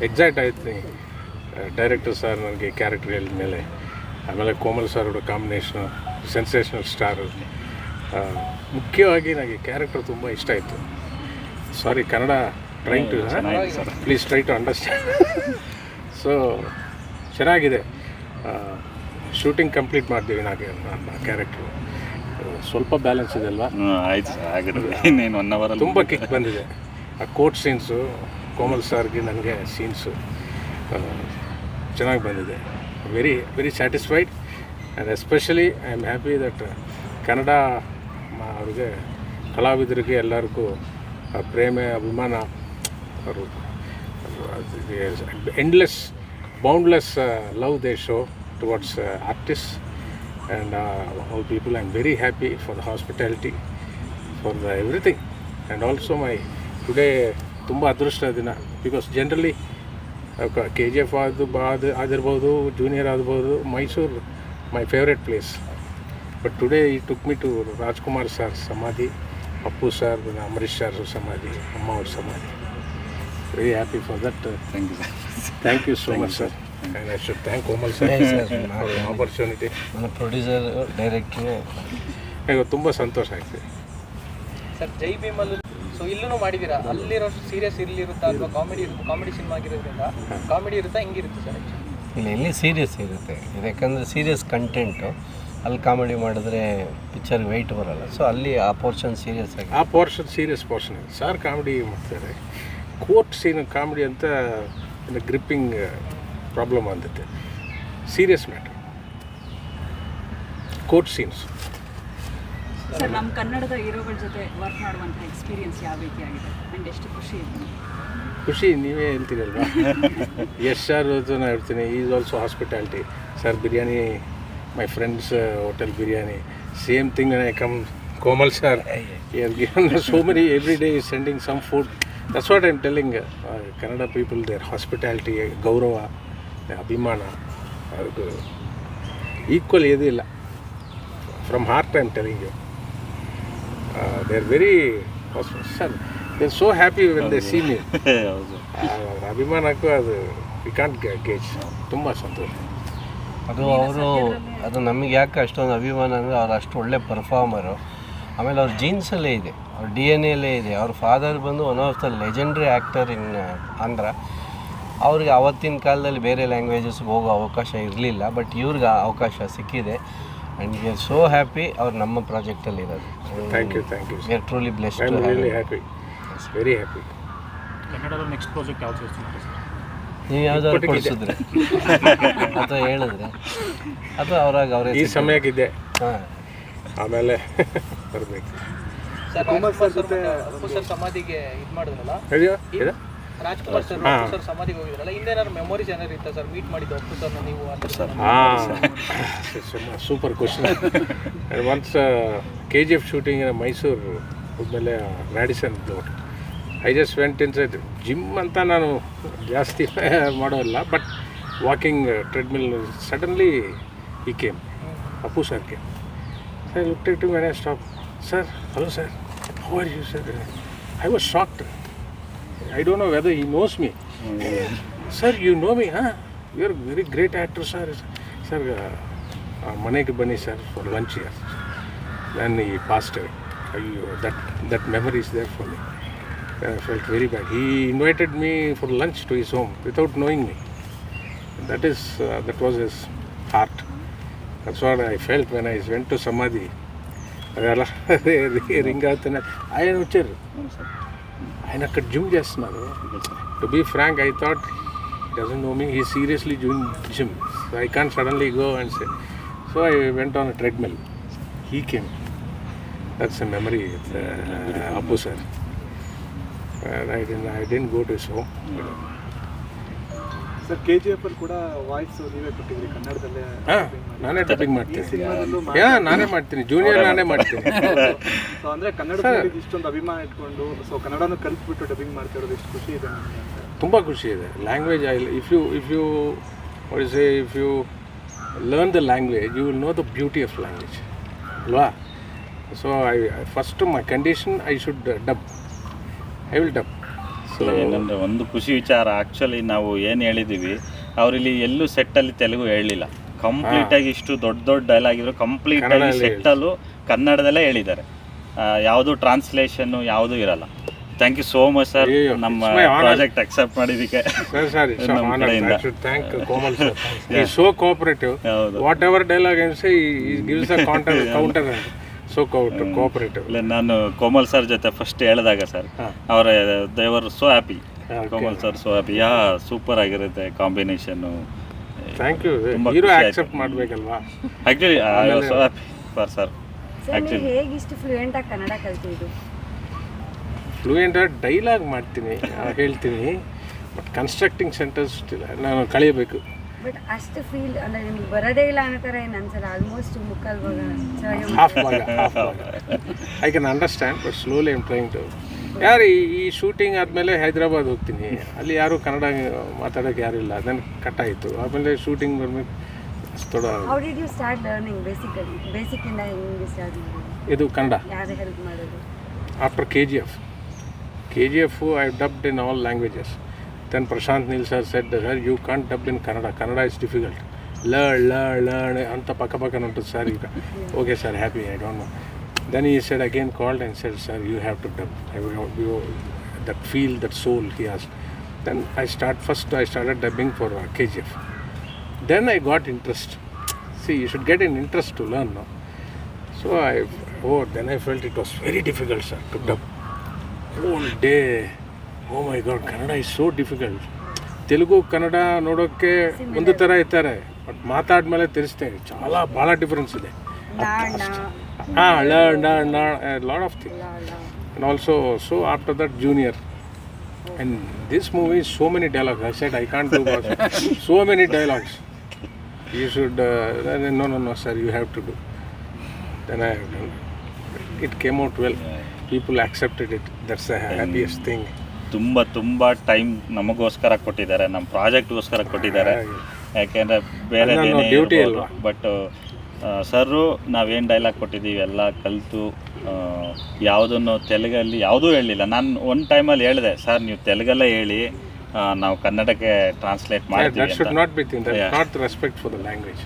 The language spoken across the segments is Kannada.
ಎಕ್ಸೈಟ್ ಆಯ್ತೀನಿ ಡೈರೆಕ್ಟರ್ ಸರ್ ನನಗೆ ಕ್ಯಾರೆಕ್ಟರ್ ಹೇಳಿದ ಮೇಲೆ. ಆಮೇಲೆ ಕೋಮಲ್ ಸರ್ ಅವರ ಕಾಂಬಿನೇಷನು ಸೆನ್ಸೇಷನಲ್ ಸ್ಟಾರು. ಮುಖ್ಯವಾಗಿ ನನಗೆ ಕ್ಯಾರೆಕ್ಟರ್ ತುಂಬ ಇಷ್ಟ ಆಯಿತು. Sorry, Kannada trying to please try to understand. So ಚೆನ್ನಾಗಿದೆ. ಶೂಟಿಂಗ್ ಕಂಪ್ಲೀಟ್ ಮಾಡ್ತೀವಿ ನನ್ನ ಕ್ಯಾರೆಕ್ಟ್ರು. ಸ್ವಲ್ಪ ಬ್ಯಾಲೆನ್ಸ್ ಇದೆ ಅಲ್ವಾ? ಆಯ್ತು ಸರ್, ಆಗಿರುತ್ತೆ. ಇನ್ನೇನು 1 ಅವರ್ ತುಂಬ ಕಿಕ್ ಬಂದಿದೆ. ಆ ಕೋರ್ಟ್ ಸೀನ್ಸು, ಕೋಮಲ್ ಸರ್ಗೆ ನನಗೆ ಸೀನ್ಸು ಚೆನ್ನಾಗಿ ಬಂದಿದೆ. Very very satisfied. And especially I am happy that Kannada ಅವ್ರಿಗೆ, ಕಲಾವಿದರಿಗೆ ಎಲ್ಲರಿಗೂ ಪ್ರೇಮ ಅಭಿಮಾನ, ಅವರು endless boundless love they show towards artist and all people. I'm very happy for the hospitality, for the everything, and also my today ತುಂಬ ಅದೃಷ್ಟ ದಿನ. ಬಿಕಾಸ್ ಜನರಲಿ KGF ಆಗಿರ್ಬೋದು, ಜೂನಿಯರ್ ಆಗ್ಬೋದು, Mysore my favourite place. But today he took me to Rajkumar sir samadhi, Appu sir, Ambareesh sir samadhi, ಅಮ್ಮ ಅವ್ರ ಸಮಾಧಿ. Very happy for that. Thank you so much sir. And I should thank Komal sir for the opportunity. ನನ್ನ ಪ್ರೊಡ್ಯೂಸರ್, ಡೈರೆಕ್ಟ್ರು, ಈಗ ತುಂಬ ಸಂತೋಷ ಆಗ್ತದೆ ಸರ್. ಜೈ ಭೀಮಲ್ಲಿ ಸೊ ಇಲ್ಲೂ ಮಾಡಿದ್ದೀರಾ, ಅಲ್ಲಿರೋ ಸೀರಿಯಸ್ ಇಲ್ಲಿರುತ್ತಾ ಅಥವಾ ಕಾಮಿಡಿ ಸಿನಿಮಾ ಆಗಿರೋದ್ರಿಂದ ಕಾಮಿಡಿ ಇರುತ್ತಾ, ಹಿಂಗಿರುತ್ತೆ ಸರ್? ಇಲ್ಲಿ ಸೀರಿಯಸ್ ಇರುತ್ತೆ. ಯಾಕಂದರೆ ಸೀರಿಯಸ್ ಕಂಟೆಂಟು, ಅಲ್ಲಿ ಕಾಮಿಡಿ ಮಾಡಿದ್ರೆ ಪಿಕ್ಚರ್ ವೆಯ್ಟ್ ಬರೋಲ್ಲ. ಸೊ ಅಲ್ಲಿ ಆ ಪೋರ್ಷನ್ ಸೀರಿಯಸ್ ಆಗಿ, ಆ ಪೋರ್ಷನ್ ಸೀರಿಯಸ್ ಪೋರ್ಷನ್ ಇದೆ. ಸರ್ ಕಾಮಿಡಿ ಮಾಡ್ತಾರೆ. ಕೋರ್ಟ್ ಸೀನ್ ಕಾಮಿಡಿ ಅಂತ ಗ್ರಿಪ್ಪಿಂಗ್ ಪ್ರಾಬ್ಲಮ್ ಅಂದತ್ತೆ. Serious matter court scenes. Sir, ನಮ್ಮ ಕನ್ನಡದ ಹೀರೋಗಳ ಜೊತೆ ವರ್ಕ್ ಮಾಡುವಂಥ ಎಕ್ಸ್ಪೀರಿಯನ್ಸ್ ಯಾವ ರೀತಿ ಆಗಿದೆ ಆ್ಯಂಡ್ ಎಷ್ಟು ಖುಷಿ ಇದೆ? ಖುಷಿ ನೀವೇ ಹೇಳ್ತೀರಲ್ವಾ. ಯಶ್ ಸರ್ ನಾನು ಹೇಳ್ತೀನಿ, is also hospitality. Sir biryani, my friends hotel biryani, same thing. I come Komal sir, given so many, every day is sending some food. That's what I am telling. Kannada people, their hospitality, ಗೌರವ, ಅಭಿಮಾನ, ಅದಕ್ಕೆ ಈಕ್ವಲ್ ಏದಿಲ್ಲ. From heart I am telling you. They are very sir, they are so happy when they see me. ಅಭಿಮಾನಕ್ಕೂ ಅದು ವಿ ಕಾಂಟ್ ಗೇಜ್. ತುಂಬ ಸಂತೋಷ. ಅದು ನಮಗೆ ಯಾಕೆ ಅಷ್ಟೊಂದು ಅಭಿಮಾನ ಅಂದರೆ ಅವ್ರು ಅಷ್ಟು ಒಳ್ಳೆ ಪರ್ಫಾರ್ಮರು. ಆಮೇಲೆ ಅವ್ರ ಜೀನ್ಸಲ್ಲೇ ಇದೆ, ಅವ್ರ DNA ಇದೆ. ಅವ್ರ ಫಾದರ್ ಬಂದು one of the legendary actor ಇನ್ ಆಂಧ್ರ. ಅವ್ರಿಗೆ ಆವತ್ತಿನ ಕಾಲದಲ್ಲಿ ಬೇರೆ ಲ್ಯಾಂಗ್ವೇಜಸ್ಗೆ ಹೋಗೋ ಅವಕಾಶ ಇರಲಿಲ್ಲ, ಬಟ್ ಇವ್ರಿಗೆ ಅವಕಾಶ ಸಿಕ್ಕಿದೆ. And we are so happy ಅವ್ರು ನಮ್ಮ ಪ್ರಾಜೆಕ್ಟಲ್ಲಿ ಇರೋದು. Thank you we are truly blessed. I am really happy, very happy. ಕನ್ನಡದ ನೆಕ್ಸ್ಟ್ ಪ್ರಾಜೆಕ್ಟ್ ಯಾವ್ದು ಯೋಚನೆ ಸರ್? ನೀವು ಯಾವ್ದಾದ್ರು ಕೊಡಿಸಿದ್ರೆ ಅಥವಾ ಹೇಳಿದ್ರೆ ಅಥವಾ ಅವರೇ ಈ ಸಮಯಕ್ಕಿದೆ. ಹಾಂ, ಆಮೇಲೆ ಬರಬೇಕು. ಸರ್, ಅಪ್ಪು ಸರ್ ಸಮಾಧಿಗೆ ಇದು ಮಾಡಿದ್ರಲ್ಲ, ರಾಜ್ಕುಮಾರ್ ಸರ್ ಸಮಾಧಿಗೆ ಹೋಗಿದ್ರಲ್ಲ, ಹಿಂದೇನಾದ್ರು ಮೆಮೊರೀಸ್ ಏನಾದ್ರು ಇತ್ತ ಸರ್? ಮೀಟ್ ಮಾಡಿದ್ದು ಅಪ್ಪು ಸರ್ನ ನೀವು? Super question. Once KGF shooting Mysore ಹೋದ್ಮೇಲೆ Radisson I just went inside gym ಅಂತ. ನಾನು ಜಾಸ್ತಿ ಮಾಡೋಲ್ಲ, but walking treadmill. Suddenly he came, Appu sir came. I looked at him when I stopped. Sir, hello sir, how are you sir? I was shocked. I don't know whether he knows me. Sir, you know me, huh? You are a very great actor sir. Sir, manege bani sir for lunch here. Then he passed away. That memory is there for me. I felt very bad. He invited me for lunch to his home without knowing me. That was his heart. That's what I felt when I went to Samadhi. ಅದೆಲ್ಲ ರಿಂಗ್ ಆಗ್ತಾನೆ. ఆయన వచ్చారు, ఆయన అక్కడ జిమ్ చేస్తున్నారు. To be frank, I thought doesn't know me, he seriously doing gym. So I can't suddenly go and say. So I went on a treadmill. He came. That's a memory with Appu sir. I didn't go to his home. Sir, KGF ಅಲ್ಲಿ ಕೂಡ ವಾಯ್ಸ್ ನೀವೇ ಕೊಟ್ಟಿದ್ರಿ ಕನ್ನಡದಲ್ಲೇ? ನಾನೇ ಡಬ್ಬಿಂಗ್ ಮಾಡ್ತೀನಿ. ನಾನೇ ಮಾಡ್ತೀನಿ, ಜೂನಿಯರ್ ನಾನೇ ಮಾಡ್ತೀನಿ. ಸೊ ಅಂದರೆ ಕನ್ನಡದಲ್ಲಿ ಇಷ್ಟೊಂದು ಅಭಿಮಾನ ಇಟ್ಕೊಂಡು ಸೊ ಕನ್ನಡನೂ ಕಲಿತ್ಬಿಟ್ಟು ಡಬ್ಬಿಂಗ್ ಮಾಡ್ತಿರೋದು ಎಷ್ಟು ಖುಷಿ ಇದೆ ನನಗೆ. ತುಂಬ ಖುಷಿ ಇದೆ. Language if you learn the language, you will know the beauty of language ಅಲ್ವಾ? So first my condition, I should dub. I will dub. So ಏನಂದರೆ ಒಂದು ಖುಷಿ ವಿಚಾರ, ಆ್ಯಕ್ಚುಲಿ ನಾವು ಏನು ಹೇಳಿದ್ದೀವಿ ಅವರಿಲ್ಲಿ ಎಲ್ಲೂ ಸೆಟ್ಟಲ್ಲಿ ತೆಲುಗು ಹೇಳಲಿಲ್ಲ. ಕಂಪ್ಲೀಟಾಗಿ ಇಷ್ಟು ದೊಡ್ಡ ದೊಡ್ಡ ಡೈಲಾಗ್ ಇದ್ರು ಕಂಪ್ಲೀಟಾಗಿ ಸೆಟ್ಟಲ್ಲೂ ಕನ್ನಡದಲ್ಲೇ ಹೇಳಿದ್ದಾರೆ. ಯಾವುದು ಟ್ರಾನ್ಸ್ಲೇಷನ್ನು ಯಾವುದೂ ಇರಲ್ಲ. Thank you so much sir, ನಮ್ಮ ಪ್ರಾಜೆಕ್ಟ್ ಅಕ್ಸೆಪ್ಟ್ ಮಾಡಿದ್ದಕ್ಕೆ ನಮ್ಮ ಕಡೆಯಿಂದ. ಥ್ಯಾಂಕ್ ಕೋಮಲ್ ಸರ್, ಈ so cooperative. Whatever dialogue gives a counter, so cooperative. ಇಲ್ಲ, ನಾನು ಕೋಮಲ್ ಸರ್ ಜೊತೆ ಫಸ್ಟ್ ಹೇಳಿದಾಗ ಸರ್ ಅವರ ದೇವರು so happy, Komal sir so happy, super ಆಗಿರುತ್ತೆ combination. Thank you. Hero accept ಮಾಡಬೇಕಲ್ವಾ? Actually so happy for sir. ನೀವು ಹೇಗೆ ಇಷ್ಟು ಫ್ಲೂಯೆಂಟ್ ಆಗಿ ಕನ್ನಡ ಕಲ್ತಿದ್ದು? ಫ್ಲೂಯೆಂಟ್ ಡೈಲಾಗ್ ಮಾಡ್ತೀನಿ, ಹೇಳ್ತೀನಿ, ಬಟ್ ಕನ್ಸ್ಟ್ರಕ್ಟಿಂಗ್ ಸೆಂಟೆನ್ಸ್ ನಾನು ಕಲಿಯಬೇಕು. ಬಟ್ ಅಷ್ಟು ಫೀಲ್ ಅಂದರೆ ನಿಮ್ಗೆ ಬರೋದೇ ಇಲ್ಲ ಅನ್ನೋ ಥರ ಏನು ಅನ್ಸಲ್ಲ? ಆಲ್ಮೋಸ್ಟ್ ಮುಕ್ಕಾಲ್ ಭಾಗ ಹಾಫ್ ಭಾಗ I can understand, but slowly I am trying to. ಈ ಶೂಟಿಂಗ್ ಆದಮೇಲೆ ಹೈದ್ರಾಬಾದ್ ಹೋಗ್ತೀನಿ, ಅಲ್ಲಿ ಯಾರೂ ಕನ್ನಡ ಮಾತಾಡೋಕ್ಕೆ ಯಾರಿಲ್ಲ, ನನಗೆ ಕಟ್ಟಾಯಿತು. ಆಮೇಲೆ ಶೂಟಿಂಗ್ ಬರ್ಬೇಕು ಥೋಡ. How did you start learning ಬೇಸಿಕ್ಕಿಂದ ಹೆಂಗೆ ಸ್ಟಾರ್ಟ್ ಮಾಡೋದು? ಇದು ಕನ್ನಡ ಯಾರು ಹೆಲ್ಪ್ ಮಾಡೋದು? After KGF I dubbed in all languages. Then Prashant Neel sir said, sir, you can't dub in Kannada. Kannada is difficult. Learn. Anta paka nuntu sir. Okay sir, happy, I don't know. Then he said again, called and said, sir, you have to dub. That feel, that soul he has. Then I started dubbing for KGF. Then I got interest. See, you should get an interest to learn, no? So then I felt it was very difficult, sir, to dub. Whole day, oh my God, Kannada is so difficult. Telugu, Kannada ನೋಡೋಕ್ಕೆ ಒಂದು ಥರ ಇರ್ತಾರೆ, ಬಟ್ ಮಾತಾಡ್ಮೇಲೆ ತಿಳಿಸ್ತೇನೆ ಭಾಳ ಡಿಫ್ರೆನ್ಸ್ ಇದೆ. learn a lot of things. And also, so after that, Junior. And this movie, so many dialogues. I said, I can't do so many dialogues. You should, no, sir, you have to do. Then I have done. It came out well. People accepted it. That's the happiest thing. ತುಂಬ ಟೈಮ್ ನಮಗೋಸ್ಕರ ಕೊಟ್ಟಿದ್ದಾರೆ, ನಮ್ಮ ಪ್ರಾಜೆಕ್ಟ್ಗೋಸ್ಕರ ಕೊಟ್ಟಿದ್ದಾರೆ. ಯಾಕೆಂದರೆ ಬೇರೆ ಡ್ಯೂಟಿ ಅಲ್ವಾ, ಬಟ್ ಸರ್ರು ನಾವೇನು ಡೈಲಾಗ್ ಕೊಟ್ಟಿದ್ದೀವಿ ಎಲ್ಲ ಕಲಿತು ಯಾವುದನ್ನು ತೆಲುಗಲ್ಲಿ ಯಾವುದೂ ಹೇಳಲಿಲ್ಲ. ನಾನು ಒಂದು ಟೈಮಲ್ಲಿ ಹೇಳಿದೆ, ಸರ್ ನೀವು ತೆಲುಗಲ್ಲೇ ಹೇಳಿ, ನಾವು ಕನ್ನಡಕ್ಕೆ ಟ್ರಾನ್ಸ್ಲೇಟ್ ಮಾಡ್ತೀವಿ. That should not be thing. That's not the respect for the language.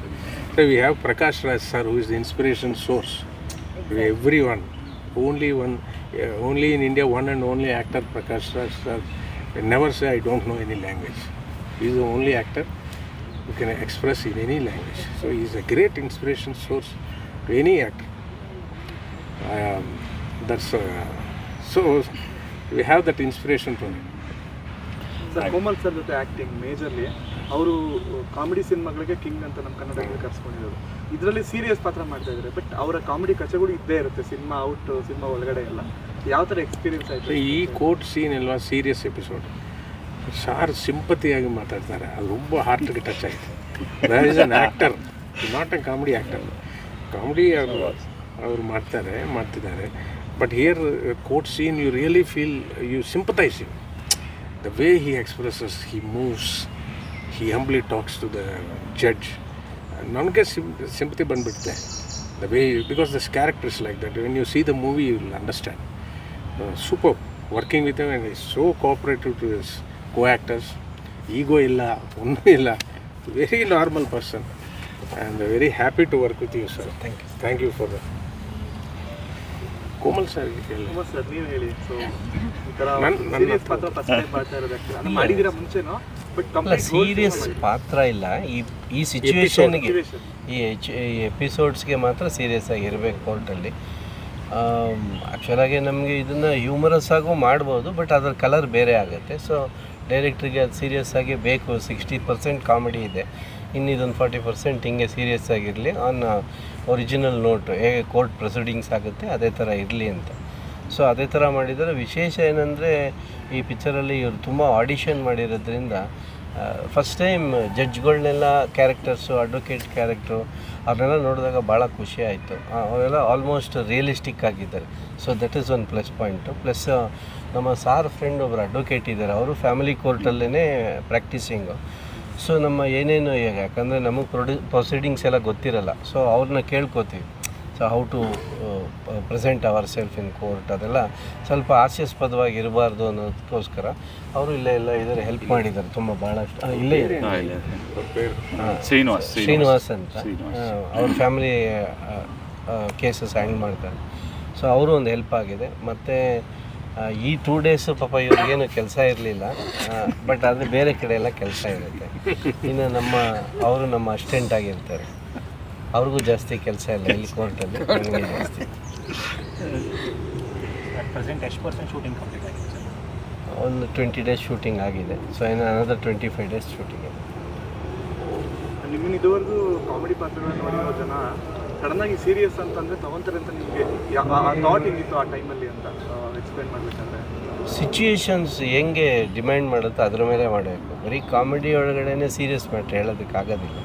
So we have Prakash Raj sir, who is the inspiration source. Everyone. Only in India, one and only actor, Prakash Raj sir. Never say I don't know any language. He is the only actor who can express in any language. So he is a great inspiration source to any actor. So we have that inspiration from him. Sir, Komal sir ಜೊತೆ ಆ್ಯಕ್ಟಿಂಗ್ ಮೇಜರ್ಲಿ ಅವರು ಕಾಮಿಡಿ ಸಿನಿಮಾಗಳಿಗೆ ಕಿಂಗ್ ಅಂತ ನಮ್ಮ ಕನ್ನಡದಲ್ಲಿ ಕರ್ಸ್ಕೊಂಡಿರೋದು. ಇದರಲ್ಲಿ ಸೀರಿಯಸ್ ಪಾತ್ರ ಮಾಡ್ತಾ ಇದ್ದಾರೆ, ಬಟ್ ಅವರ ಕಾಮಿಡಿ ಕಚಗಳು ಇದ್ದೇ ಇರುತ್ತೆ ಸಿನಿಮಾ ಔಟ್, ಸಿನಿಮಾ ಒಳಗಡೆ ಎಲ್ಲ. ಯಾವ ಥರ ಎಕ್ಸ್ಪೀರಿಯನ್ಸ್ ಆಯಿತು? ಈ ಕೋರ್ಟ್ ಸೀನ್ ಅಲ್ವಾ ಸೀರಿಯಸ್ ಎಪಿಸೋಡ್, ಸಾರ್ ಸಿಂಪತಿಯಾಗಿ ಮಾತಾಡ್ತಾರೆ, ಅದು ತುಂಬ ಹಾರ್ಟ್ಗೆ ಟಚ್ ಆಯಿತು. That is an actor, not a comedy actor. Comedy ಅವರು ಮಾಡ್ತಿದ್ದಾರೆ, but here court scene you really feel, you sympathise you. The way he expresses, he moves, he humbly talks to the judge. ನನಗೆ sympathy ಬಂದ್ಬಿಡುತ್ತೆ. The way, because this character is like that. When you see the movie, you will understand. Super working with him, and he's so cooperative to his co-actors. Ego illa, onnu illa. Very normal person, and very happy to work with you, sir. Thank you for that. Komal sir ನೀವು ಹೇಳಿ. ಸೊ ಈ ಥರ ಸೀರಿಯಸ್ ಪಾತ್ರ ಫಸ್ಟ್ ಟೈಮ್ ಮಾಡ್ತಾ ಇರೋದಕ್ಕೆ ಅದು ಮಾಡಿದ್ದೀರಾ ಮುಂಚೆನೋ, ಬಟ್ ಕಂಪ್ಲೀಟ್ ಸೀರಿಯಸ್ ಪಾತ್ರ ಇಲ್ಲ. ಈ ಸಿಚುವೇಶನ್ಗೆ, ಈ ಎಪಿಸೋಡ್ಸ್ಗೆ ಮಾತ್ರ ಸೀರಿಯಸ್ ಆಗಿ ಇರಬೇಕು ಕೋರ್ಟಲ್ಲಿ. ಆ್ಯಕ್ಚುಲಾಗಿ ನಮಗೆ ಇದನ್ನು ಹ್ಯೂಮರಸ್ ಆಗೂ ಮಾಡ್ಬೋದು, ಬಟ್ ಅದರ ಕಲರ್ ಬೇರೆ ಆಗುತ್ತೆ. ಸೊ ಡೈರೆಕ್ಟ್ರಿಗೆ ಅದು ಸೀರಿಯಸ್ ಆಗಿ ಬೇಕು. 60% ಕಾಮಿಡಿ ಇದೆ, ಇನ್ನಿದೊಂದು 40% ಹಿಂಗೆ ಸೀರಿಯಸ್ ಆಗಿರಲಿ ಆನ್ ಒರಿಜಿನಲ್ ನೋಟು, ಹೇಗೆ ಕೋರ್ಟ್ ಪ್ರೊಸೀಡಿಂಗ್ಸ್ ಆಗುತ್ತೆ ಅದೇ ಥರ ಇರಲಿ ಅಂತ. ಸೊ ಅದೇ ಥರ ಮಾಡಿದರೆ ವಿಶೇಷ ಏನಂದರೆ, ಈ ಪಿಕ್ಚರಲ್ಲಿ ಇವರು ತುಂಬ ಆಡಿಷನ್ ಮಾಡಿರೋದ್ರಿಂದ ಫಸ್ಟ್ ಟೈಮ್ ಜಡ್ಜ್ಗಳನ್ನೆಲ್ಲ ಕ್ಯಾರೆಕ್ಟರ್ಸು, ಅಡ್ವೊಕೇಟ್ ಕ್ಯಾರೆಕ್ಟ್ರು ಅವ್ರನ್ನೆಲ್ಲ ನೋಡಿದಾಗ ಭಾಳ ಖುಷಿ ಆಯಿತು. ಅವರೆಲ್ಲ ಆಲ್ಮೋಸ್ಟ್ ರಿಯಲಿಸ್ಟಿಕ್ ಆಗಿದ್ದಾರೆ. So that is one plus point. Plus ನಮ್ಮ ಸಾರ್ ಫ್ರೆಂಡ್ ಒಬ್ಬರು ಅಡ್ವೊಕೇಟ್ ಇದ್ದಾರೆ, ಅವರು ಫ್ಯಾಮಿಲಿ ಕೋರ್ಟಲ್ಲೇ ಪ್ರಾಕ್ಟೀಸಿಂಗು. ಸೊ ನಮ್ಮ ಏನೇನು, ಯಾಕಂದರೆ ನಮಗೆ ಪ್ರೊಸೀಡಿಂಗ್ಸ್ ಎಲ್ಲ ಗೊತ್ತಿರಲ್ಲ, ಸೊ ಅವ್ರನ್ನ ಕೇಳ್ಕೊತೀವಿ, so how to present our self in court ಅದೆಲ್ಲ ಸ್ವಲ್ಪ ಹಾಸ್ಯಾಸ್ಪದವಾಗಿ ಇರಬಾರ್ದು ಅನ್ನೋದಕ್ಕೋಸ್ಕರ ಅವರು ಇಲ್ಲೇ ಎಲ್ಲ ಇದರ ಹೆಲ್ಪ್ ಮಾಡಿದ್ದಾರೆ ತುಂಬ ಭಾಳಷ್ಟು. ಇಲ್ಲೇ ಇದೆ ಶ್ರೀನಿವಾಸ್ ಅಂತ, ಅವ್ರ ಫ್ಯಾಮಿಲಿ ಕೇಸಸ್ ಹ್ಯಾಂಗ್ ಮಾಡ್ತಾರೆ. ಸೊ ಅವರು ಒಂದು ಹೆಲ್ಪ್ ಆಗಿದೆ. ಮತ್ತು ಈ 2 days ಪಾಪ ಇವ್ರಿಗೇನು ಕೆಲಸ ಇರಲಿಲ್ಲ, ಬಟ್ ಆದರೆ ಬೇರೆ ಕಡೆ ಎಲ್ಲ ಕೆಲಸ ಇರುತ್ತೆ. ಇನ್ನು ಅವರು ನಮ್ಮ ಅಸಿಸ್ಟೆಂಟ್ ಆಗಿರ್ತಾರೆ, ಅವ್ರಿಗೂ ಜಾಸ್ತಿ ಕೆಲಸ ಇಲ್ಲ ಇಲ್ಲಿ ಕೋರ್ಟಲ್ಲಿ, ನನಗೆ ಜಾಸ್ತಿ. ಒಂದು 20 days ಶೂಟಿಂಗ್ ಆಗಿದೆ. ಸೊ ಇನ್ನು ಅನದರ್ 25 days ಶೂಟಿಂಗ್ ಇದೆ. ನಿಮ್ಮನ್ನು ಇದುವರೆಗೂ ಕಾಮಿಡಿ ಪಾತ್ರಗಳನ್ನ ನೋಡಿರೋ ಜನ ಸಡನ್ನಾಗಿ ಸೀರಿಯಸ್ ಅಂತಂದರೆ ತಗೊಂತಾರೆ ಅಂತ ನಿಮಗೆ ಥಾಟ್ ಹೆಂಗಿತ್ತು ಆ ಟೈಮಲ್ಲಿ ಅಂತ ಎಕ್ಸ್ಪ್ಲೇನ್ ಮಾಡಬೇಕಂದ್ರೆ? ಸಿಚುಯೇಷನ್ಸ್ ಹೆಂಗೆ ಡಿಮ್ಯಾಂಡ್ ಮಾಡುತ್ತೋ ಅದ್ರ ಮೇಲೆ ಮಾಡಬೇಕು. ಬರೀ ಕಾಮಿಡಿ ಒಳಗಡೆ ಸೀರಿಯಸ್ ಮ್ಯಾಟ್ರ್ ಹೇಳೋದಕ್ಕಾಗೋದಿಲ್ಲ.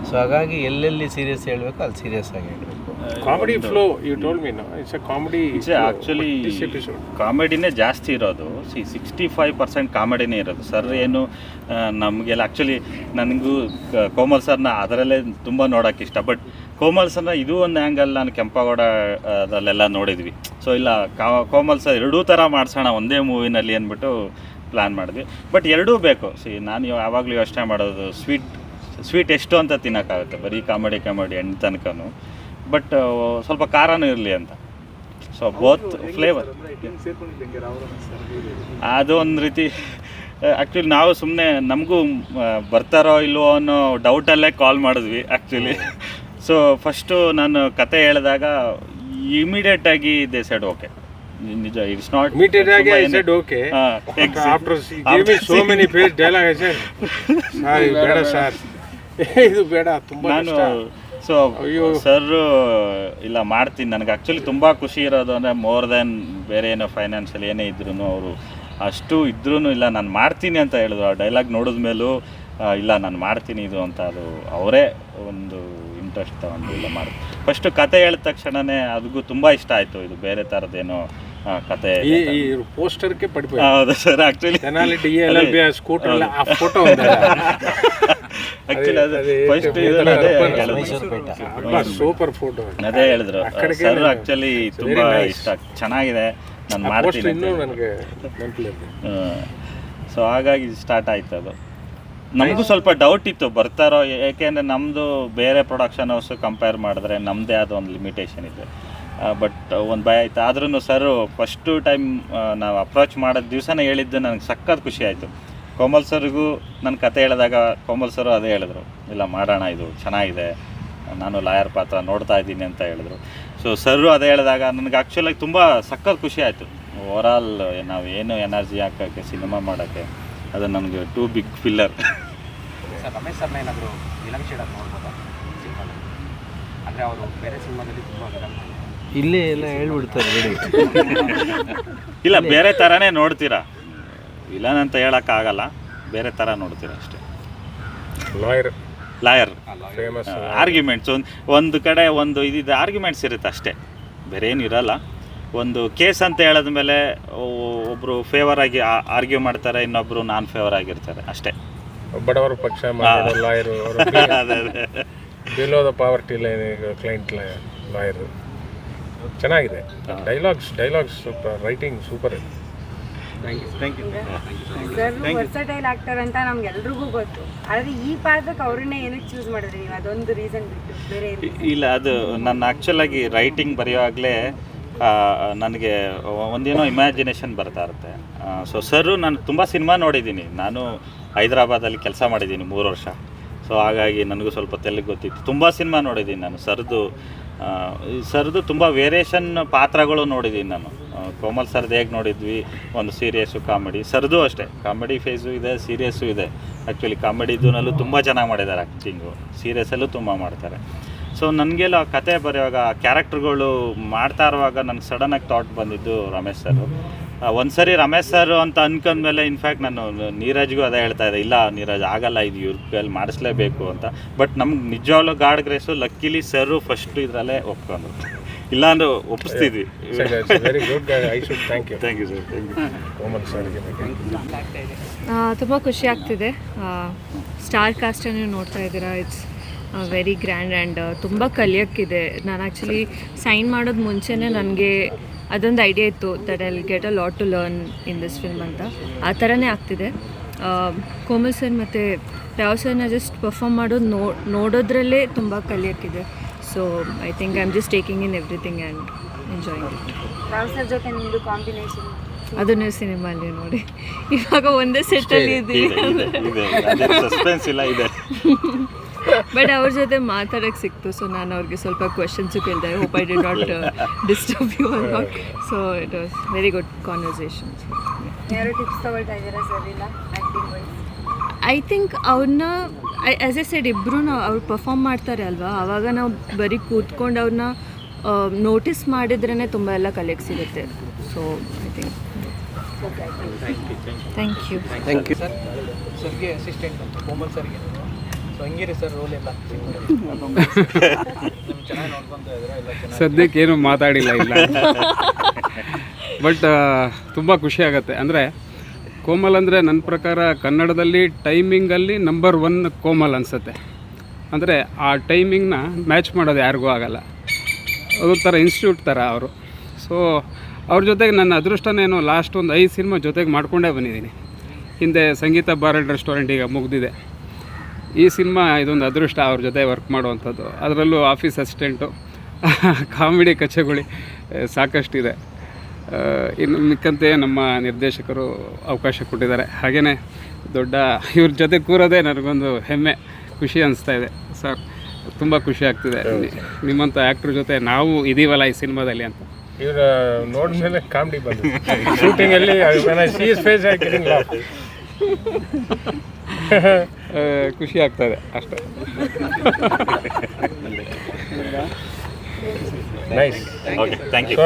ಸೊ ಹಾಗಾಗಿ ಎಲ್ಲೆಲ್ಲಿ ಸೀರಿಯಸ್ ಹೇಳಬೇಕು ಅಲ್ಲಿ ಸೀರಿಯಸ್ ಆಗಿ ಹೇಳಬೇಕು. Comedy flow you told me no it's a comedy. Actually ಕಾಮಿಡಿನೇ ಜಾಸ್ತಿ ಇರೋದು. 65% ಕಾಮಿಡಿನೇ ಇರೋದು. ಸರ್ ಏನು ನಮಗೆಲ್ಲ ಆ್ಯಕ್ಚುಲಿ ನನಗೂ ಕೋಮಲ್ ಸರ್ನ ಅದರಲ್ಲೇ ತುಂಬ ನೋಡೋಕ್ಕೆ ಇಷ್ಟ. ಬಟ್ ಕೋಮಲ್ ಸರ್ನ ಇದು ಒಂದು ಆ್ಯಂಗಲ್ ನಾನು ಕೆಂಪೇಗೌಡ ಅದರಲ್ಲೆಲ್ಲ ನೋಡಿದ್ವಿ. ಸೊ ಇಲ್ಲ ಕೋಮಲ್ ಸರ್ ಎರಡೂ ಥರ ಮಾಡಿಸೋಣ ಒಂದೇ ಮೂವಿನಲ್ಲಿ ಅಂದ್ಬಿಟ್ಟು ಪ್ಲ್ಯಾನ್ ಮಾಡಿದ್ವಿ. ಬಟ್ ಎರಡೂ ಬೇಕು. ನಾನು ಯಾವಾಗಲೂ ಯೋಚನೆ ಮಾಡೋದು ಸ್ವೀಟ್ ಎಷ್ಟು ಅಂತ ತಿನ್ನೋಕ್ಕಾಗುತ್ತೆ, ಬರೀ ಕಾಮಿಡಿ ಎಂಡ್ ತನಕನೂ. ಬಟ್ ಸ್ವಲ್ಪ ಖಾರನೂ ಇರಲಿ ಅಂತ. ಸೊ ಬೋತ್ ಫ್ಲೇವರ್ ಅದು ಒಂದು ರೀತಿ. ಆ್ಯಕ್ಚುಲಿ ನಾವು ಸುಮ್ಮನೆ ನಮಗೂ ಬರ್ತಾರೋ ಇಲ್ವೋ ಅನ್ನೋ ಡೌಟಲ್ಲೇ ಕಾಲ್ ಮಾಡಿದ್ವಿ ಆ್ಯಕ್ಚುಲಿ. ಸೊ ಫಸ್ಟು ನಾನು ಕತೆ ಹೇಳಿದಾಗ ಇಮಿಡಿಯೇಟಾಗಿ ದೇ ಸೆಡ್ ಓಕೆ. ನಿಜ it's not immediately I said okay. After he gave me so many page dialogue I said sorry ಬೇಡ ಸರ್, ಇದು ಬೇಡ, ತುಂಬ ನಾನು. ಸೊ ಸರ್ ಇಲ್ಲ ಮಾಡ್ತೀನಿ. ನನಗೆ ಆ್ಯಕ್ಚುಲಿ ತುಂಬ ಖುಷಿ ಇರೋದು ಅಂದರೆ ಮೋರ್ ದೆನ್ ಬೇರೆ ಏನೋ ಫೈನಾನ್ಷಿಯಲ್ ಏನೇ ಇದ್ರೂ ಅವರು ಅಷ್ಟು ಇದ್ರೂ ಇಲ್ಲ ನಾನು ಮಾಡ್ತೀನಿ ಅಂತ ಹೇಳಿದ್ರು. ಆ ಡೈಲಾಗ್ ನೋಡಿದ ಮೇಲೂ ಇಲ್ಲ ನಾನು ಮಾಡ್ತೀನಿ ಇದು ಅಂತ ಅದು ಅವರೇ ಒಂದು ಇಂಟ್ರೆಸ್ಟ್ ತಗೊಂಡು ಇಲ್ಲ ಮಾಡಿದ್ರು. ಫಸ್ಟು ಕತೆ ಹೇಳಿದ ತಕ್ಷಣವೇ ಅದಕ್ಕೂ ತುಂಬ ಇಷ್ಟ ಆಯಿತು. ಇದು ಬೇರೆ ಥರದ್ದೇನೋ ಕತೆ. ಈ ಪೋಸ್ಟರ್ಗೆ ಪಡಿపోయి. ಹೌದು ಸರ್. ಆ್ಯಕ್ಚುಲಿ LLB ಸ್ಕೂಟರ್ ಆ ಫೋಟೋ ಆ್ಯಕ್ಚುಲಿ ಅದು ಫಸ್ಟ್ ಸೂಪರ್ ಫೋಟೋ ಅದೇ ಹೇಳಿದ್ರು ಸರ್. ಆ್ಯಕ್ಚುಲಿ ತುಂಬ ಇಷ್ಟ, ಚೆನ್ನಾಗಿದೆ, ನಾನು ಮಾಡ್ತೀನಿ. ನನಗೆ ಸೊ ಹಾಗಾಗಿ ಸ್ಟಾರ್ಟ್ ಆಯ್ತು ಅದು. ನಮಗೂ ಸ್ವಲ್ಪ ಡೌಟ್ ಇತ್ತು ಬರ್ತಾರೋ, ಏಕೆಂದರೆ ನಮ್ಮದು ಬೇರೆ ಪ್ರೊಡಕ್ಷನ್ ಹೌಸ್ ಕಂಪೇರ್ ಮಾಡಿದ್ರೆ ನಮ್ಮದೇ ಆದ ಒಂದು ಲಿಮಿಟೇಷನ್ ಇದೆ. ಬಟ್ ಒಂದು ಭಯ ಆಯಿತು. ಆದ್ರೂ ಸರ್ ಫಸ್ಟು ಟೈಮ್ ನಾವು ಅಪ್ರೋಚ್ ಮಾಡೋದು ದಿವಸನೇ ಹೇಳಿದ್ದು ನನಗೆ ಸಖತ್ ಖುಷಿ ಆಯಿತು. ಕೋಮಲ್ ಸರ್ಗೂ ನನ್ನ ಕತೆ ಹೇಳಿದಾಗ ಕೋಮಲ್ ಸರು ಅದೇ ಹೇಳಿದ್ರು, ಇಲ್ಲ ಮಾಡೋಣ, ಇದು ಚೆನ್ನಾಗಿದೆ, ನಾನು ಲಾಯರ್ ಪಾತ್ರ ನೋಡ್ತಾ ಇದ್ದೀನಿ ಅಂತ ಹೇಳಿದ್ರು. ಸೊ ಸರು ಅದೇ ಹೇಳಿದಾಗ ನನಗೆ ಆ್ಯಕ್ಚುಲಾಗಿ ತುಂಬ ಸಖತ್ ಖುಷಿ ಆಯಿತು. ಓವರಾಲ್ ನಾವು ಏನು ಎನರ್ಜಿ ಹಾಕೋಕ್ಕೆ ಸಿನಿಮಾ ಮಾಡೋಕ್ಕೆ ಅದು ನನಗೆ too big filler. Sir Ramesh ಸರ್ನ ಏನಾದರೂ ವಿಲನ್ ಶೇಡಲ್ಲಿ ನೋಡ್ಬೋದಾ ಸಿನಿಮಾದಲ್ಲಿ? ಅಂದರೆ ಅವರು ಬೇರೆ ಸಿನಿಮಾದಲ್ಲಿ ತುಂಬ ಇಲ್ಲೇ ಎಲ್ಲ ಹೇಳ್ಬಿಡ್ತಾರೆ ಬಿಡಿ. ಇಲ್ಲ ಬೇರೆ ಥರನೇ ನೋಡ್ತೀರಾ, ವಿಲನ್ ಅಂತ ಹೇಳೋಕ್ಕಾಗಲ್ಲ, ಬೇರೆ ಥರ ನೋಡ್ತೀರಾ ಅಷ್ಟೇ. ಲಾಯರ್ ಫೇಮಸ್ ಆರ್ಗ್ಯುಮೆಂಟ್ಸ್ ಒಂದು ಕಡೆ ಒಂದು ಇದಿದೆ, ಆರ್ಗ್ಯುಮೆಂಟ್ಸ್ ಇರುತ್ತೆ ಅಷ್ಟೇ, ಬೇರೆ ಏನು ಇರಲ್ಲ. ಒಂದು ಕೇಸ್ ಅಂತ ಹೇಳಿದ್ಮೇಲೆ ಒಬ್ಬರು ಫೇವರ್ ಆಗಿ ಆರ್ಗ್ಯೂ ಮಾಡ್ತಾರೆ, ಇನ್ನೊಬ್ಬರು ನಾನ್ ಫೇವರ್ ಆಗಿರ್ತಾರೆ ಅಷ್ಟೇ. ಬಡವರ ಪಕ್ಷ lawyer, below the poverty line client lawyer. ಚೆನ್ನಾಗಿದೆ. ಡೈಲಾಗ್ಸ್ ಸೂಪರ್, ರೈಟಿಂಗ್ ಸೂಪರ್ ಇದೆ. ಸರ್ ವರ್ಸಟೈಲ್ ಆಕ್ಟರ್ ಅಂತ ನಮ್ಗೆಲ್ರಿಗೂ ಗೊತ್ತು, ಆದರೆ ಈ ಪಾತ್ರಕ್ಕೆ ಅವ್ರನ್ನೇ ಏನಕ್ಕೆ ಚೂಸ್ ಮಾಡಿದ್ರಿ ನೀವು? ಅದೊಂದು ರೀಸನ್ ಬಿಟ್ಟು ಬೇರೆ ಇಲ್ಲ. ಅದು ನನ್ನ ಆ್ಯಕ್ಚುಲಾಗಿ ರೈಟಿಂಗ್ ಬರೆಯುವಾಗಲೇ ನನಗೆ ಒಂದೇನೋ ಇಮ್ಯಾಜಿನೇಷನ್ ಬರ್ತಾ ಇರುತ್ತೆ. ಸೊ ಸರು ನಾನು ತುಂಬ ಸಿನಿಮಾ ನೋಡಿದ್ದೀನಿ. ನಾನು ಹೈದ್ರಾಬಾದಲ್ಲಿ ಕೆಲಸ ಮಾಡಿದ್ದೀನಿ 3 ವರ್ಷ. ಸೊ ಹಾಗಾಗಿ ನನಗೂ ಸ್ವಲ್ಪ ತೆಲುಗು ಗೊತ್ತಿತ್ತು. ತುಂಬ ಸಿನಿಮಾ ನೋಡಿದ್ದೀನಿ ನಾನು. ಸರ್ದು ತುಂಬ ವೇರಿಯೇಷನ್ ಪಾತ್ರಗಳು ನೋಡಿದ್ದೀನಿ ನಾನು. ಕೋಮಲ್ ಸರ್ದು ಹೇಗೆ ನೋಡಿದ್ವಿ, ಒಂದು ಸೀರಿಯಸ್ಸು ಕಾಮಿಡಿ. ಸರ್ದು ಅಷ್ಟೇ, ಕಾಮಿಡಿ ಫೇಸು ಇದೆ, ಸೀರಿಯಸ್ಸು ಇದೆ. ಆ್ಯಕ್ಚುಲಿ ಕಾಮಿಡಿದೂನಲ್ಲೂ ತುಂಬ ಚೆನ್ನಾಗಿ ಮಾಡಿದ್ದಾರೆ ಆ್ಯಕ್ಟಿಂಗು, ಸೀರಿಯಸ್ಸಲ್ಲೂ ತುಂಬ ಮಾಡ್ತಾರೆ. ಸೊ ನನಗೆಲ್ಲ ಕತೆ ಬರೆಯುವಾಗ ಕ್ಯಾರೆಕ್ಟರ್ಗಳು ಮಾಡ್ತಾ ಇರುವಾಗ ನನಗೆ ಸಡನ್ನಾಗಿ ಥಾಟ್ ಬಂದಿದ್ದು ರಮೇಶ್ ಸರು. ಒಂದು ಸರಿ ರಮೇಶ್ ಸರ್ ಅಂತ ಅನ್ಕೊಂಡ್ಮೇಲೆ ಇನ್ಫ್ಯಾಕ್ಟ್ ನಾನು ನೀರಜ್ಗೂ ಅದೇ ಹೇಳ್ತಾ ಇದ್ದೆ, ಇಲ್ಲ ನೀರಜ್ ಆಗಲ್ಲ, ಇದು ಇವ್ರ ಕೈಯಲ್ಲಿ ಮಾಡಿಸ್ಲೇಬೇಕು ಅಂತ. ಬಟ್ ನಮ್ಗೆ ನಿಜವಾಗ್ಲೂ ಗಾಡ್ ಗ್ರೇಸು ಲಕ್ಕಿಲಿ ಸರು ಫಸ್ಟ್ ಇದರಲ್ಲೇ ಒಪ್ಕೊಂಡ್ರು, ಇಲ್ಲಾಂದ್ರೆ ಒಪ್ಪಿಸ್ತಿದ್ವಿ. Very good, I should thank you. Thank you sir. Thank you Komal ಸರ್ಗೆ. ತುಂಬ ಖುಷಿ ಆಗ್ತಿದೆ. ಸ್ಟಾರ್ ಕಾಸ್ಟನ್ನು ನೋಡ್ತಾ ಇದ್ದೀರಾ. ಇಟ್ಸ್ ವೆರಿ ಗ್ರ್ಯಾಂಡ್ ಆ್ಯಂಡ್ ತುಂಬ ಕಲಿಯೋಕ್ಕಿದೆ. ನಾನು ಆ್ಯಕ್ಚುಲಿ ಸೈನ್ ಮಾಡೋದು ಮುಂಚೆನೇ ನನಗೆ ಅದೊಂದು ಐಡಿಯಾ ಇತ್ತು that I will get a lot to learn in this film ಅಂತ. ಆ ಥರನೇ ಆಗ್ತಿದೆ. ಕೋಮಲ್ ಸರ್ ಮತ್ತು ರಾವ್ ಸರ್ನ ಜಸ್ಟ್ ಪರ್ಫಾರ್ಮ್ ಮಾಡೋದು ನೋಡೋದ್ರಲ್ಲೇ ತುಂಬ ಕಲಿಯೋಕ್ಕಿದೆ. So I think I am just taking in everything and enjoying it. Rao sir ಜೊತೆ ನಿಮ್ಮದು ಕಾಂಬಿನೇಷನ್ ಅದನ್ನೇ ಸಿನಿಮಾಲಿ ನೋಡಿ ಇವಾಗ ಒಂದೇ ಸೆಟ್ಟಲ್ಲಿ ಇದ್ದೀವಿ. ಸಸ್ಪೆನ್ಸ್ ಇಲ್ಲ ಇದೆ. ಬಟ್ ಅವ್ರ ಜೊತೆ ಮಾತಾಡೋಕ್ಕೆ ಸಿಕ್ತು. ಸೊ ನಾನು ಅವ್ರಿಗೆ ಸ್ವಲ್ಪ ಕ್ವೆಶನ್ಸು ಕೇಳಿದೆ. Hope I did not disturb you or not. So it was very good conversations. ಯಾರು ಟಿಪ್ಸ್ ತಗೊಳ್ತಾ ಇದ್ದೀರಾ ಸರ್ ಇಲ್ಲ ಆ್ಯಕ್ಟಿಂಗ್ ವೈಸ್? ಐ ಥಿಂಕ್ ಅವ್ರನ್ನ ಆ್ಯಸ್ ಎ ಸೈಡ್ ಇಬ್ಬರೂ ಅವ್ರು ಪರ್ಫಾರ್ಮ್ ಮಾಡ್ತಾರೆ ಅಲ್ವಾ, ಆವಾಗ ನಾವು ಬರೀ ಕೂತ್ಕೊಂಡು ಅವ್ರನ್ನ ನೋಟಿಸ್ ಮಾಡಿದ್ರೇ ತುಂಬ ಎಲ್ಲ ಕಲಿಯಕ್ಕೆ ಸಿಗುತ್ತೆ. So I think thank you. Sir ಸರ್ಗೆ ಅಸಿಸ್ಟೆಂಟ್ ಅಂತ ಕೋಮಲ್ ಸರ್ಗೆ. ಸೊ ಹಂಗಿರಿ ಸರ್ ರೋಲ್ ಎಲ್ಲ ಚೆನ್ನಾಗಿ ನೋಡ್ಕೊತಾ ಇದ್ದಾರೆ ಎಲ್ಲ ಚೆನ್ನಾಗಿ. ಸದ್ಯಕ್ಕೇನು ಮಾತಾಡಿಲ್ಲ ಇಲ್ಲ. ಬಟ್ ತುಂಬ ಖುಷಿ ಆಗುತ್ತೆ. ಅಂದರೆ ಕೋಮಲ್ ಅಂದರೆ ನನ್ನ ಪ್ರಕಾರ ಕನ್ನಡದಲ್ಲಿ ಟೈಮಿಂಗಲ್ಲಿ ನಂಬರ್ 1 ಕೋಮಲ್ ಅನಿಸುತ್ತೆ. ಅಂದರೆ ಆ ಟೈಮಿಂಗ್ನ ಮ್ಯಾಚ್ ಮಾಡೋದು ಯಾರಿಗೂ ಆಗಲ್ಲ. ಅದೊಂಥರ ಇನ್ಸ್ಟಿಟ್ಯೂಟ್ ಥರ ಅವರು. ಸೊ ಅವ್ರ ಜೊತೆಗೆ ನನ್ನ ಅದೃಷ್ಟನೇನು ಲಾಸ್ಟ್ ಒಂದು 5 ಸಿನಿಮಾ ಜೊತೆಗೆ ಮಾಡ್ಕೊಂಡೇ ಬಂದಿದ್ದೀನಿ. ಹಿಂದೆ ಸಂಗೀತ ಬಾರ್ ರೆಸ್ಟೋರೆಂಟ್ ಈಗ ಮುಗಿದಿದೆ. ಈ ಸಿನಿಮಾ ಇದೊಂದು ಅದೃಷ್ಟ ಅವ್ರ ಜೊತೆ ವರ್ಕ್ ಮಾಡುವಂಥದ್ದು. ಅದರಲ್ಲೂ ಆಫೀಸ್ ಅಸಿಸ್ಟೆಂಟು, ಕಾಮಿಡಿ ಕಚಗುಳಿ ಸಾಕಷ್ಟಿದೆ. ಇನ್ನು ಮಿಕ್ಕಂತೆ ನಮ್ಮ ನಿರ್ದೇಶಕರು ಅವಕಾಶ ಕೊಟ್ಟಿದ್ದಾರೆ. ಹಾಗೆಯೇ ದೊಡ್ಡ ಇವ್ರ ಜೊತೆ ಕೂರೋದೇ ನನಗೊಂದು ಹೆಮ್ಮೆ, ಖುಷಿ ಅನಿಸ್ತಾ ಇದೆ ಸರ್. ತುಂಬ ಖುಷಿ ಆಗ್ತಿದೆ ನಿಮ್ಮಂಥ ಆ್ಯಕ್ಟ್ರ್ ಜೊತೆ ನಾವು ಇದೀವಲ್ಲ ಈ ಸಿನಿಮಾದಲ್ಲಿ ಅಂತ. ಇವ್ರ ನೋಡಿದ್ಮೇಲೆ ಕಾಮಿಡಿ ಬಂದು ಶೂಟಿಂಗಲ್ಲಿ ಫೇಸ್ ಹಾಕಿದ್ದೀನಿ. ಖುಷಿ ಆಗ್ತದೆ ಅಷ್ಟೇ. ನೈಸ್. Okay thank you.